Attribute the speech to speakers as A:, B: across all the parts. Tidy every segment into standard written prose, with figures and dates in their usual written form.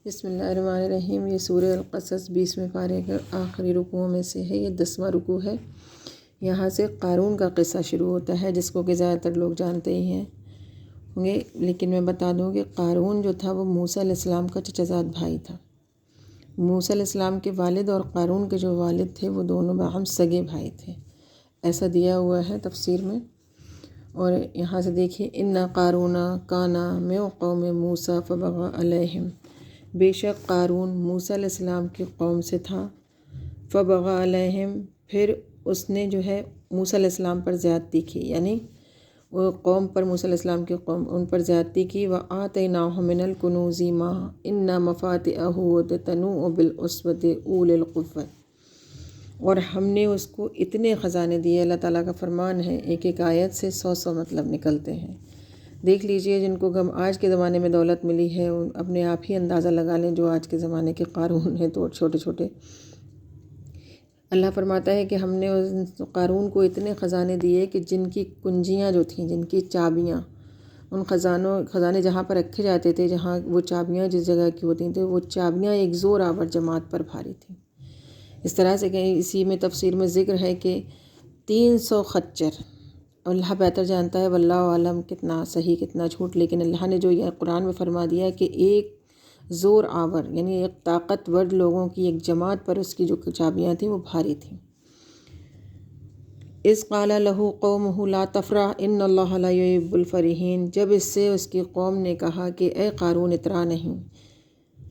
A: بسم اللہ الرحمن الرحیم۔ یہ سورہ القصص 20ویں پارے کا آخری رکوع میں سے ہے، یہ 10واں رکوع ہے۔ یہاں سے قارون کا قصہ شروع ہوتا ہے، جس کو کہ زیادہ تر لوگ جانتے ہی ہیں ہوں گے، لیکن میں بتا دوں کہ قارون جو تھا وہ موسیٰ علیہ السلام کا چچا زاد بھائی تھا۔ موسیٰ علیہ السلام کے والد اور قارون کے جو والد تھے وہ دونوں باہم سگے بھائی تھے، ایسا دیا ہوا ہے تفسیر میں۔ اور یہاں سے دیکھیے، ان قارون کانا من قوم موسیٰ فبغى علیہم، بے شک قارون موسیٰ علیہ السلام کی قوم سے تھا۔ فبغى علیہم، پھر اس نے جو ہے موسیٰ علیہ السلام پر زیادتی کی، یعنی وہ قوم پر، موسیٰ علیہ السلام کی قوم ان پر زیادتی کی۔ وَآتَيْنَاهُ مِنَ الْكُنُوزِ مَا إِنَّ مَفَاتِحَهُ لَتَنُوءُ بِالْعُصْبَةِ أُولِي الْقُوَّةِ، اور ہم نے اس کو اتنے خزانے دیے۔ اللہ تعالیٰ کا فرمان ہے، ایک ایک آیت سے 100 مطلب نکلتے ہیں۔ دیکھ لیجئے، جن کو آج کے زمانے میں دولت ملی ہے، اپنے آپ ہی اندازہ لگا لیں جو آج کے زمانے کے قارون ہیں تو چھوٹے چھوٹے۔ اللہ فرماتا ہے کہ ہم نے اس قارون کو اتنے خزانے دیے کہ جن کی کنجیاں جو تھیں، جن کی چابیاں، ان خزانے جہاں پر رکھے جاتے تھے، جہاں وہ چابیاں جس جگہ کی ہوتی تھیں، وہ چابیاں ایک زور آور جماعت پر بھاری تھیں۔ اس طرح سے کہ اسی میں تفسیر میں ذکر ہے کہ 300 خچر، اللہ بہتر جانتا ہے، واللہ عالم کتنا صحیح کتنا جھوٹ، لیکن اللہ نے جو یہ قرآن میں فرما دیا کہ ایک زور آور، یعنی ایک طاقتور لوگوں کی ایک جماعت پر اس کی جو چابیاں تھیں وہ بھاری تھیں۔ اذ قال له قومه لا تفرح ان اللہ لا يحب الفرحین، جب اس سے اس کی قوم نے کہا کہ اے قارون اترا نہیں،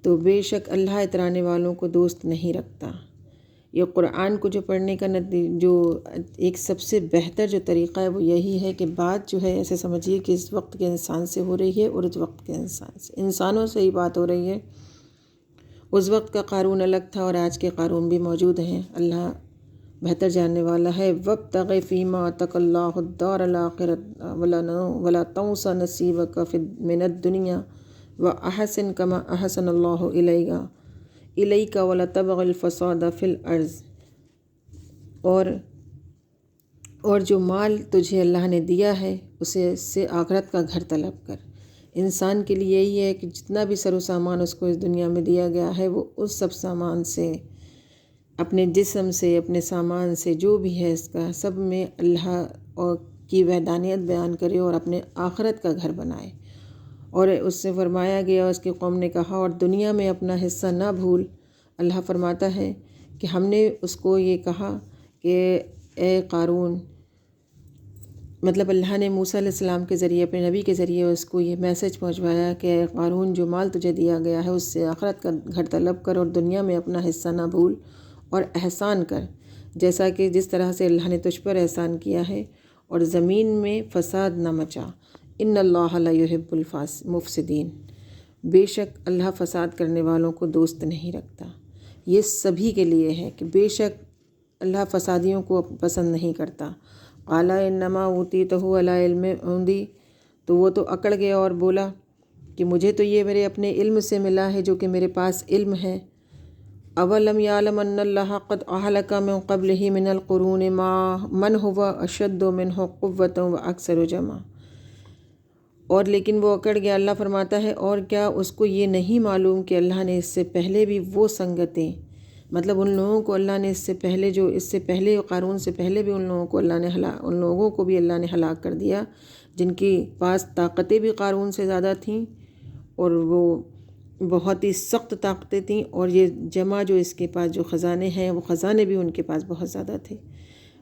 A: تو بے شک اللہ اترانے والوں کو دوست نہیں رکھتا۔ یہ قرآن کو جو پڑھنے کا جو ایک سب سے بہتر جو طریقہ ہے وہ یہی ہے کہ بات جو ہے ایسے سمجھیے کہ اس وقت کے انسان سے ہو رہی ہے اور اس وقت کے انسانوں سے ہی بات ہو رہی ہے۔ اس وقت کا قارون الگ تھا اور آج کے قارون بھی موجود ہیں، اللہ بہتر جاننے والا ہے۔ وَابْتَغِ فِيمَا آتَاكَ اللَّهُ الدَّارَ الْآخِرَةَ وَلَا تَنْسَ نَصِيبَكَ مِنَ الدُّنْيَا وَأَحْسِنْ كَمَا أَحْسَنَ اللَّهُ إِلَيْكَ وَلَا تَبْغِ الْفَسَادَ فِي الْأَرْضِ، اور جو مال تجھے اللہ نے دیا ہے اسے سے آخرت کا گھر طلب کر۔ انسان کے لیے یہی ہے کہ جتنا بھی سر و سامان اس کو اس دنیا میں دیا گیا ہے، وہ اس سب سامان سے، اپنے جسم سے، اپنے سامان سے، جو بھی ہے اس کا سب میں اللہ کی وحدانیت بیان کرے اور اپنے آخرت کا گھر بنائے۔ اور اس سے فرمایا گیا، اس کی قوم نے کہا، اور دنیا میں اپنا حصہ نہ بھول۔ اللہ فرماتا ہے کہ ہم نے اس کو یہ کہا کہ اے قارون، مطلب اللہ نے موسیٰ علیہ السلام کے ذریعے، اپنے نبی کے ذریعے اس کو یہ میسج پہنچوایا کہ اے قارون، جو مال تجھے دیا گیا ہے اس سے آخرت کا گھر طلب کر، اور دنیا میں اپنا حصہ نہ بھول اور احسان کر، جیسا کہ جس طرح سے اللہ نے تجھ پر احسان کیا ہے، اور زمین میں فساد نہ مچا۔ ان اللہ لا يحب المفسدین، بے شک اللہ فساد کرنے والوں کو دوست نہیں رکھتا۔ یہ سبھی کے لیے ہے کہ بے شک اللہ فسادیوں کو پسند نہیں کرتا۔ قال انما اوتیتہ علی علم عندی، تو وہ تو اکڑ گیا اور بولا کہ مجھے تو یہ میرے اپنے علم سے ملا ہے، جو کہ میرے پاس علم ہے۔ اولم یعلم ان اللہ قد اہلک من قبلہ من القرون من هو اشد منہ قوۃ واکثر جمعا، اور لیکن وہ اکڑ گیا۔ اللہ فرماتا ہے، اور کیا اس کو یہ نہیں معلوم کہ اللہ نے اس سے پہلے بھی وہ سنگتیں، مطلب ان لوگوں کو اللہ نے اس سے پہلے قارون سے پہلے بھی ان لوگوں کو بھی اللہ نے ہلاک کر دیا، جن کی پاس طاقتیں بھی قارون سے زیادہ تھیں، اور وہ بہت ہی سخت طاقتیں تھیں، اور یہ جمع جو اس کے پاس جو خزانے ہیں، وہ خزانے بھی ان کے پاس بہت زیادہ تھے۔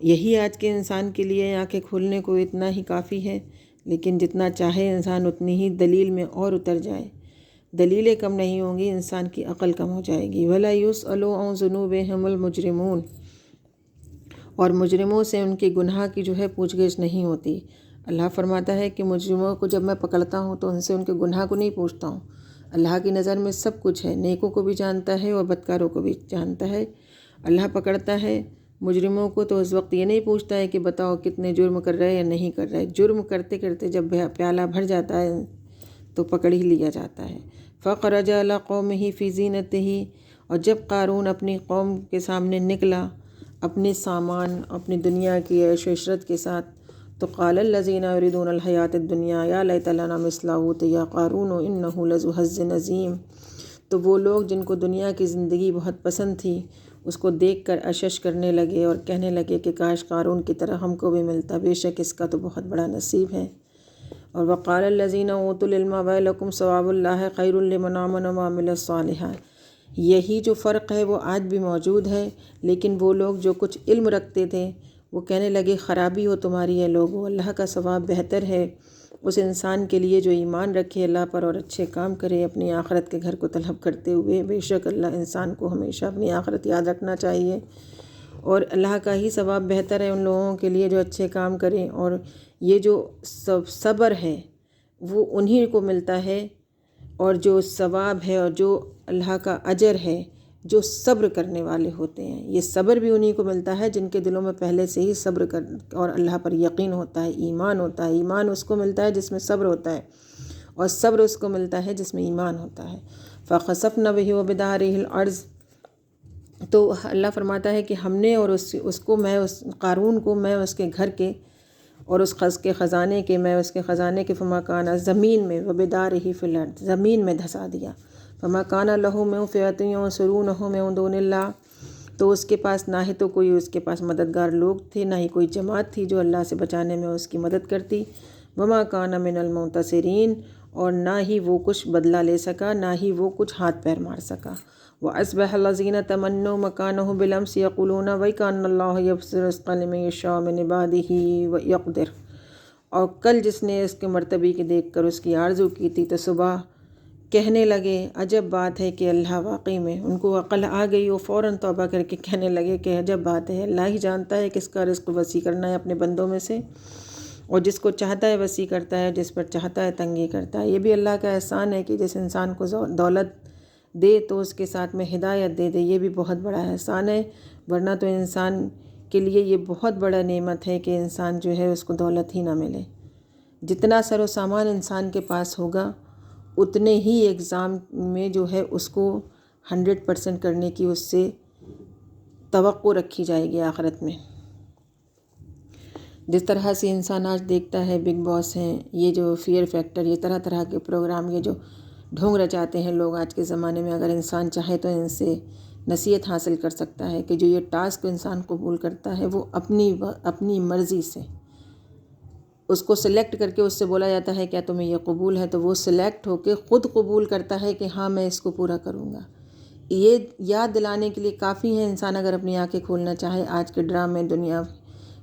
A: یہی آج کے انسان کے لیے آنکھیں کھولنے کو اتنا ہی کافی ہے، لیکن جتنا چاہے انسان اتنی ہی دلیل میں اور اتر جائے، دلیلیں کم نہیں ہوں گی، انسان کی عقل کم ہو جائے گی۔ وَلَا يُسْأَلُ عَنْ ذُنُوبِهِمُ الْمُجْرِمُونَ، اور مجرموں سے ان کے گناہ کی جو ہے پوچھ گچھ نہیں ہوتی۔ اللہ فرماتا ہے کہ مجرموں کو جب میں پکڑتا ہوں تو ان سے ان کے گناہ کو نہیں پوچھتا ہوں۔ اللہ کی نظر میں سب کچھ ہے، نیکوں کو بھی جانتا ہے اور بدکاروں کو بھی جانتا ہے۔ اللہ پکڑتا ہے مجرموں کو تو اس وقت یہ نہیں پوچھتا ہے کہ بتاؤ کتنے جرم کر رہے یا نہیں کر رہے، جرم کرتے کرتے جب پیالہ بھر جاتا ہے تو پکڑ ہی لیا جاتا ہے۔ فَخَرَجَ عَلَىٰ قَوْمِهِ فِي زِینَتِهِ، اور جب قارون اپنی قوم کے سامنے نکلا اپنے سامان، اپنی دنیا کی عیش و عشرت کے ساتھ، تو قال الذین یریدون الحیاۃ الدنیا یا لیت لنا مثل اوتی قارون انہ لذو حظ عظیم، تو وہ لوگ جن کو دنیا کی زندگی بہت پسند تھی اس کو دیکھ کر اشش کرنے لگے اور کہنے لگے کہ کاش قارون کی طرح ہم کو بھی ملتا، بے شک اس کا تو بہت بڑا نصیب ہے۔ اور وقال الذین اوتوا العلم ویلکم ثواب اللہ خیر لمن آمن وعمل الصالحات، یہی جو فرق ہے وہ آج بھی موجود ہے، لیکن وہ لوگ جو کچھ علم رکھتے تھے وہ کہنے لگے خرابی ہو تمہاری ہے لوگو، اللہ کا ثواب بہتر ہے اس انسان کے لیے جو ایمان رکھے اللہ پر اور اچھے کام کرے اپنی آخرت کے گھر کو طلب کرتے ہوئے۔ بے شک اللہ انسان کو ہمیشہ اپنی آخرت یاد رکھنا چاہیے، اور اللہ کا ہی ثواب بہتر ہے ان لوگوں کے لیے جو اچھے کام کریں، اور یہ جو صبر ہے وہ انہی کو ملتا ہے، اور جو ثواب ہے اور جو اللہ کا اجر ہے جو صبر کرنے والے ہوتے ہیں، یہ صبر بھی انہی کو ملتا ہے جن کے دلوں میں پہلے سے ہی صبر اور اللہ پر یقین ہوتا ہے، ایمان ہوتا ہے۔ ایمان اس کو ملتا ہے جس میں صبر ہوتا ہے، اور صبر اس کو ملتا ہے جس میں ایمان ہوتا ہے۔ فَخَسَفْنَا بِهِ وَبِدَارِهِ الْأَرْضَ، تو اللہ فرماتا ہے کہ ہم نے اور اس کو میں اس قارون کو میں اس کے گھر کے اور اس کے خزانے کے میں اس کے خزانے کے فما کانا زمین میں وبدارہ فی الارض زمین میں دھسا دیا۔ فما کانا لہ من فئۃ ینصرونہ من دون اللہ، تو اس کے پاس نہ ہی تو کوئی اس کے پاس مددگار لوگ تھے، نہ ہی کوئی جماعت تھی جو اللہ سے بچانے میں اس کی مدد کرتی۔ وما کان من المنتصرین، اور نہ ہی وہ کچھ بدلہ لے سکا، نہ ہی وہ کچھ ہاتھ پیر مار سکا۔ وَأَصْبَحَ الَّذِينَ تَمَنَّوْا مَكَانَهُ بِالْأَمْسِ يَقُولُونَ وَيْكَأَنَّ اللَّهَ يَبْسُطُ الرِّزْقَ لِمَن يَشَاءُ مِنْ عِبَادِهِ وَيَقْدِرُ، اور کل جس نے اس کے مرتبے کے دیکھ کر اس کی آرزو کی تھی تو صبح کہنے لگے عجب بات ہے کہ اللہ واقعی میں، ان کو عقل آ گئی، وہ فوراً توبہ کر کے کہنے لگے کہ عجب بات ہے، اللہ ہی جانتا ہے کس کا رزق وسیع کرنا ہے اپنے بندوں میں سے، اور جس کو چاہتا ہے وسیع کرتا ہے، جس پر چاہتا ہے تنگی کرتا ہے۔ یہ بھی اللہ کا احسان ہے کہ جس انسان کو دولت دے تو اس کے ساتھ میں ہدایت دے دے، یہ بھی بہت بڑا احسان ہے، ورنہ تو انسان کے لیے یہ بہت بڑا نعمت ہے کہ انسان جو ہے اس کو دولت ہی نہ ملے۔ جتنا سر و سامان انسان کے پاس ہوگا اتنے ہی ایگزام میں جو ہے اس کو 100% کرنے کی اس سے توقع رکھی جائے گی آخرت میں۔ جس طرح سے انسان آج دیکھتا ہے بگ باس ہیں، یہ جو فیئر فیکٹر، یہ طرح طرح کے پروگرام، یہ جو ڈھونگ رچاتے ہیں لوگ آج کے زمانے میں، اگر انسان چاہے تو ان سے نصیحت حاصل کر سکتا ہے کہ جو یہ ٹاسک انسان قبول کرتا ہے وہ اپنی مرضی سے اس کو سلیکٹ کر کے اس سے بولا جاتا ہے کیا تمہیں یہ قبول ہے، تو وہ سلیکٹ ہو کے خود قبول کرتا ہے کہ ہاں میں اس کو پورا کروں گا۔ یہ یاد دلانے کے لیے کافی ہے انسان اگر اپنی آنکھیں کھولنا چاہے آج کے ڈرامے دنیا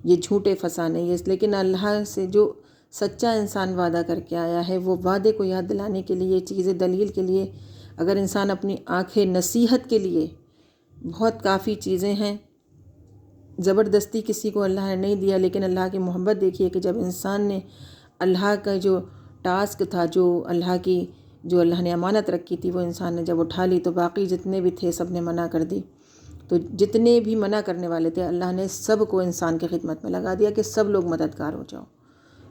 A: یہ جھوٹے فسانے، یہ لیکن اللہ سے جو سچا انسان وعدہ کر کے آیا ہے وہ وعدے کو یاد دلانے کے لیے، چیزیں دلیل کے لیے اگر انسان اپنی آنکھیں نصیحت کے لیے، بہت کافی چیزیں ہیں۔ زبردستی کسی کو اللہ نے نہیں دیا، لیکن اللہ کی محبت دیکھیے کہ جب انسان نے اللہ کا جو ٹاسک تھا، جو اللہ نے امانت رکھی تھی، وہ انسان نے جب اٹھا لی تو باقی جتنے بھی تھے سب نے منع کر دی۔ تو جتنے بھی منع کرنے والے تھے اللہ نے سب کو انسان کی خدمت میں لگا دیا کہ سب لوگ مددگار ہو جاؤ،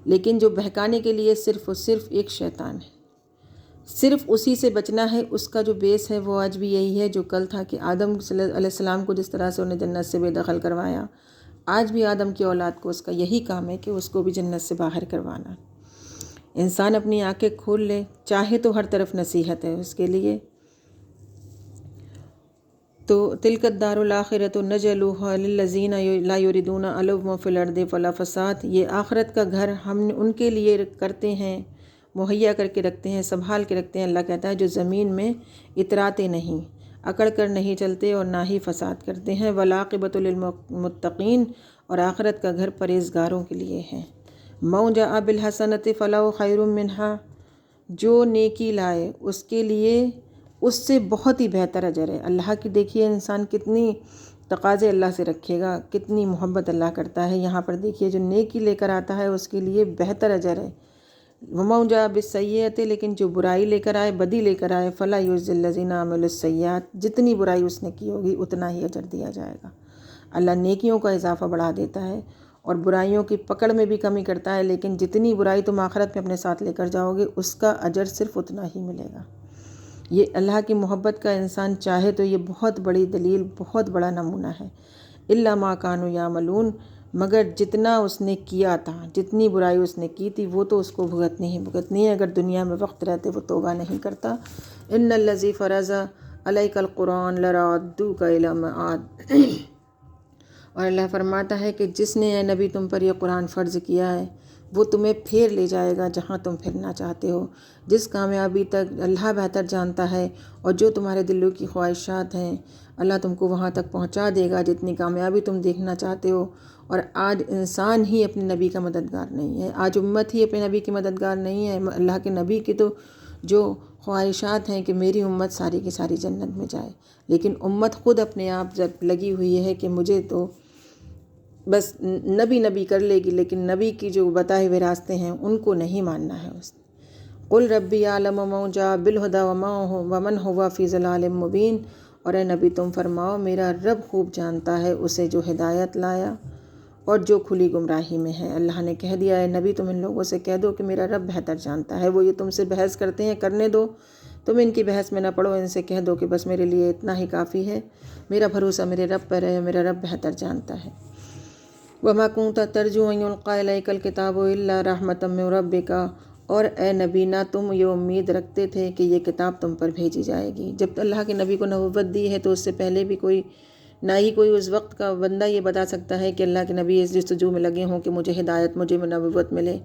A: لیکن جو بہکانے کے لیے صرف اور صرف ایک شیطان ہے، صرف اسی سے بچنا ہے۔ اس کا جو بیس ہے وہ آج بھی یہی ہے جو کل تھا کہ آدم علیہ السلام کو جس طرح سے انہیں جنت سے بے دخل کروایا، آج بھی آدم کی اولاد کو اس کا یہی کام ہے کہ اس کو بھی جنت سے باہر کروانا۔ انسان اپنی آنکھیں کھول لے، چاہے تو ہر طرف نصیحت ہے اس کے لیے۔ تو تلک الدار الآخرۃ نجعلها للذین لا یریدون علوا فی الارض ولا فساد، یہ آخرت کا گھر ہم ان کے لیے کرتے ہیں، مہیا کر کے رکھتے ہیں، سنبھال کے رکھتے ہیں۔ اللہ کہتا ہے جو زمین میں اتراتے نہیں، اکڑ کر نہیں چلتے اور نہ ہی فساد کرتے ہیں۔ والعاقبۃ للمتقین، اور آخرت کا گھر پرہیزگاروں کے لیے ہے۔ من جاء بالحسنۃ فلہ خیر منہا، جو نیکی لائے اس کے لیے اس سے بہت ہی بہتر اجر ہے۔ اللہ کی دیکھیے انسان کتنی تقاضے اللہ سے رکھے گا، کتنی محبت اللہ کرتا ہے۔ یہاں پر دیکھیے جو نیکی لے کر آتا ہے اس کے لیے بہتر اجر ہے۔ ومن جاء بالسیئۃ، لیکن جو برائی لے کر آئے، بدی لے کر آئے، فلا یجزی الذین عملوا السیئات، جتنی برائی اس نے کی ہوگی اتنا ہی اجر دیا جائے گا۔ اللہ نیکیوں کا اضافہ بڑھا دیتا ہے اور برائیوں کی پکڑ میں بھی کمی کرتا ہے، لیکن جتنی برائی تم آخرت میں اپنے ساتھ لے کر جاؤ گے اس کا اجر صرف اتنا ہی ملے گا۔ یہ اللہ کی محبت کا انسان چاہے تو یہ بہت بڑی دلیل، بہت بڑا نمونہ ہے۔ الا ما کانوا یعملون، مگر جتنا اس نے کیا تھا، جتنی برائی اس نے کی تھی وہ تو اس کو بھگتنی ہے۔ اگر دنیا میں وقت رہتے وہ توبہ نہیں کرتا۔ ان الذی فرض علیک القرآن لرادوک الی معاد، اور اللہ فرماتا ہے کہ جس نے اے نبی تم پر یہ قرآن فرض کیا ہے وہ تمہیں پھیر لے جائے گا جہاں تم پھرنا چاہتے ہو۔ جس کامیابی تک اللہ بہتر جانتا ہے، اور جو تمہارے دلوں کی خواہشات ہیں اللہ تم کو وہاں تک پہنچا دے گا جتنی کامیابی تم دیکھنا چاہتے ہو۔ اور آج انسان ہی اپنے نبی کا مددگار نہیں ہے، آج امت ہی اپنے نبی کی مددگار نہیں ہے۔ اللہ کے نبی کی تو جو خواہشات ہیں کہ میری امت ساری کی ساری جنت میں جائے، لیکن امت خود اپنے آپ لگی ہوئی ہے کہ مجھے تو بس نبی کر لے گی، لیکن نبی کی جو بتائے ہوئے راستے ہیں ان کو نہیں ماننا ہے اس نے۔ قل ربی اعلم من جاء بالہدی ومن هو فی ضلال مبین، اور اے نبی تم فرماؤ میرا رب خوب جانتا ہے اسے جو ہدایت لایا اور جو کھلی گمراہی میں ہے۔ اللہ نے کہہ دیا اے نبی تم ان لوگوں سے کہہ دو کہ میرا رب بہتر جانتا ہے۔ وہ یہ تم سے بحث کرتے ہیں کرنے دو، تم ان کی بحث میں نہ پڑو، ان سے کہہ دو کہ بس میرے لیے اتنا ہی کافی ہے، میرا بھروسہ میرے رب پر ہے، میرا رب بہتر جانتا ہے۔ وَمَا كُنْتَ تَرْجُو أَن يُلْقَىٰ إِلَيْكَ الْكِتَابُ إِلَّا رَحْمَةً مِّن رَّبِّكَ، اور اے نبی نہ تم یہ امید رکھتے تھے کہ یہ کتاب تم پر بھیجی جائے گی۔ جب اللہ کے نبی کو نبوت دی ہے تو اس سے پہلے بھی نہ ہی کوئی اس وقت کا بندہ یہ بتا سکتا ہے کہ اللہ کے نبی اس جستجو میں لگے ہوں کہ مجھے ہدایت، مجھے نبوت ملے۔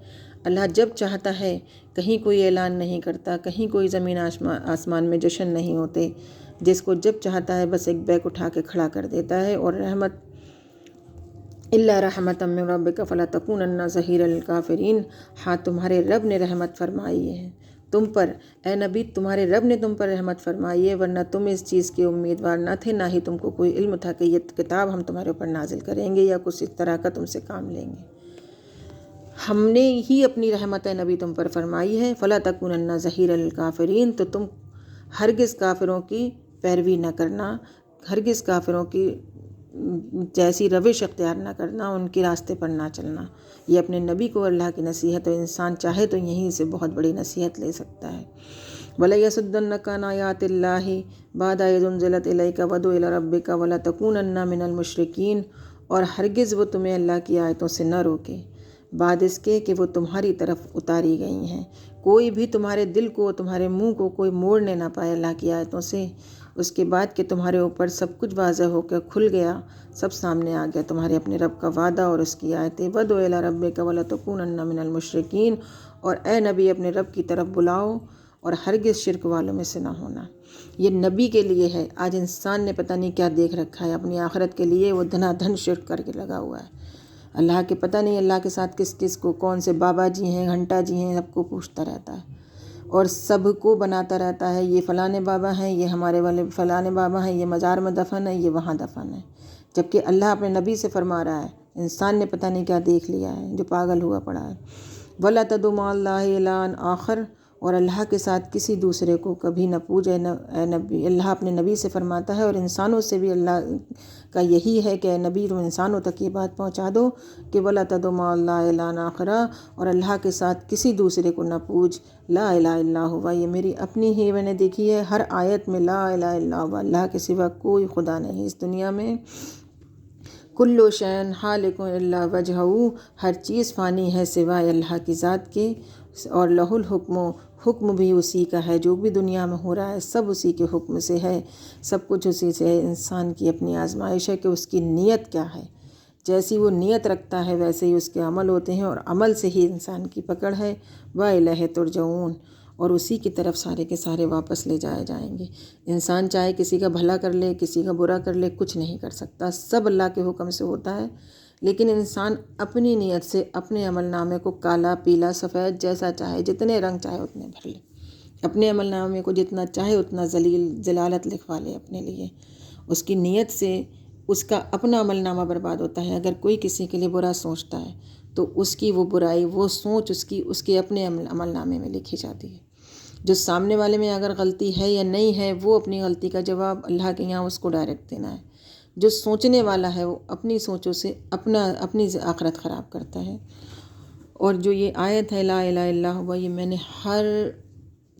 A: اللہ جب چاہتا ہے، کہیں کوئی اعلان نہیں کرتا، کہیں کوئی زمین آسمان میں جشن نہیں ہوتے، جس کو جب چاہتا ہے بس ایک بیک اٹھا کے کھڑا کر دیتا ہے۔ اور رحمت الا رحمۃ من ربک فلا تکونن ظہیرا للکافرین، ہاں تمہارے رب نے رحمت فرمائی ہے تم پر، اے نبی تمہارے رب نے تم پر رحمت فرمائی ہے، ورنہ تم اس چیز کے امیدوار نہ تھے، نہ ہی تم کو کوئی علم تھا کہ یہ کتاب ہم تمہارے اوپر نازل کریں گے یا کچھ اس طرح کا تم سے کام لیں گے۔ ہم نے ہی اپنی رحمت نبی تم پر فرمائی ہے، فلا تکونن ظہیرا للکافرین، تو تم ہرگز کافروں کی پیروی نہ کرنا، ہرگز کافروں کی جیسی روش اختیار نہ کرنا، ان کے راستے پر نہ چلنا۔ یہ اپنے نبی کو اللہ کی نصیحت ہے، انسان چاہے تو یہیں سے بہت بڑی نصیحت لے سکتا ہے۔ وَلَيَصُدَّنَّكَ عَنْ آيَاتِ اللَّهِ بَعْدَ إِذْ أُنزِلَتْ إِلَيْكَ وَادْعُ إِلَىٰ رَبِّكَ وَلَا تَكُونَنَّ مِنَ الْمُشْرِكِينَ، اور ہرگز وہ تمہیں اللہ کی آیتوں سے نہ روکے بعد اس کے کہ وہ تمہاری طرف اتاری گئی ہیں۔ کوئی بھی تمہارے دل کو، تمہارے منہ کو کوئی موڑنے نہ پائے اللہ کی آیتوں سے، اس کے بعد کہ تمہارے اوپر سب کچھ واضح ہو کے کھل گیا، سب سامنے آ گیا تمہارے اپنے رب کا وعدہ اور اس کی آیتیں۔ وَادْعُ إِلَىٰ رَبِّكَ وَلَا تَكُونَنَّ مِنَ الْمُشْرِكِينَ، اور اے نبی اپنے رب کی طرف بلاؤ اور ہرگز شرک والوں میں سے نہ ہونا۔ یہ نبی کے لیے ہے، آج انسان نے پتہ نہیں کیا دیکھ رکھا ہے، اپنی آخرت کے لیے وہ دھنا دھن شرک کر کے لگا ہوا ہے۔ اللہ کے پتہ نہیں اللہ کے ساتھ کس کس کو، کون سے بابا جی ہیں، گھنٹا جی ہیں، سب کو پوچھتا رہتا ہے اور سب کو بناتا رہتا ہے، یہ فلانے بابا ہیں، یہ ہمارے والے فلانے بابا ہیں، یہ مزار میں دفن ہے، یہ وہاں دفن ہے، جبکہ اللہ اپنے نبی سے فرما رہا ہے۔ انسان نے پتہ نہیں کیا دیکھ لیا ہے جو پاگل ہوا پڑا ہے۔ وَلَا تَدْعُ مَعَ اللَّهِ إِلَٰهًا آخَرَ، اور اللہ کے ساتھ کسی دوسرے کو کبھی نہ پوج اے نبی۔ اللہ اپنے نبی سے فرماتا ہے اور انسانوں سے بھی اللہ کا یہی ہے کہ اے نبی تم انسانوں تک یہ بات پہنچا دو کہ وَلَا تَدْعُ مَعَ اللَّهِ إِلَٰهًا آخَرَ، اور اللہ کے ساتھ کسی دوسرے کو نہ پوج، لا الہ الا هو، یہ میری اپنی ہی میں نے دیکھی ہے ہر آیت میں، لا الہ الا هو، اللہ کے سوا کوئی خدا نہیں اس دنیا میں۔ کل شیء ہالک الا وجہہ، ہر چیز فانی ہے سوائے اللہ کی ذات کے، اور لہ الحکم، حکم بھی اسی کا ہے، جو بھی دنیا میں ہو رہا ہے سب اسی کے حکم سے ہے، سب کچھ اسی سے ہے۔ انسان کی اپنی آزمائش ہے کہ اس کی نیت کیا ہے، جیسی وہ نیت رکھتا ہے ویسے ہی اس کے عمل ہوتے ہیں، اور عمل سے ہی انسان کی پکڑ ہے۔ وَإِلَیہِ تُرْجَعُونَ، اور اسی کی طرف سارے کے سارے واپس لے جائے جائیں گے۔ انسان چاہے کسی کا بھلا کر لے، کسی کا برا کر لے، کچھ نہیں کر سکتا، سب اللہ کے حکم سے ہوتا ہے، لیکن انسان اپنی نیت سے اپنے عمل نامے کو کالا پیلا سفید جیسا چاہے، جتنے رنگ چاہے اتنے بھر لے، اپنے عمل نامے کو جتنا چاہے اتنا ذلالت لکھوا لے اپنے لیے، اس کی نیت سے اس کا اپنا عمل نامہ برباد ہوتا ہے۔ اگر کوئی کسی کے لیے برا سوچتا ہے تو اس کی وہ برائی، وہ سوچ اس کے اپنے عمل نامے میں لکھی جاتی ہے۔ جو سامنے والے میں اگر غلطی ہے یا نہیں ہے، وہ اپنی غلطی کا جواب اللہ کے یہاں اس کو ڈائریکٹ دینا ہے۔ جو سوچنے والا ہے وہ اپنی سوچوں سے اپنی آخرت خراب کرتا ہے۔ اور جو یہ آیت ہے لا الہ الا ہوا، یہ میں نے ہر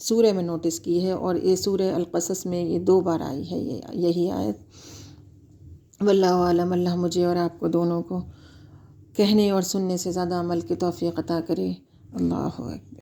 A: سورہ میں نوٹس کی ہے، اور یہ سورہ القصص میں یہ 2 بار آئی ہے یہی آیت۔ واللہ عالم، اللہ مجھے اور آپ کو دونوں کو کہنے اور سننے سے زیادہ عمل کی توفیق عطا کرے۔ اللہ اکبر۔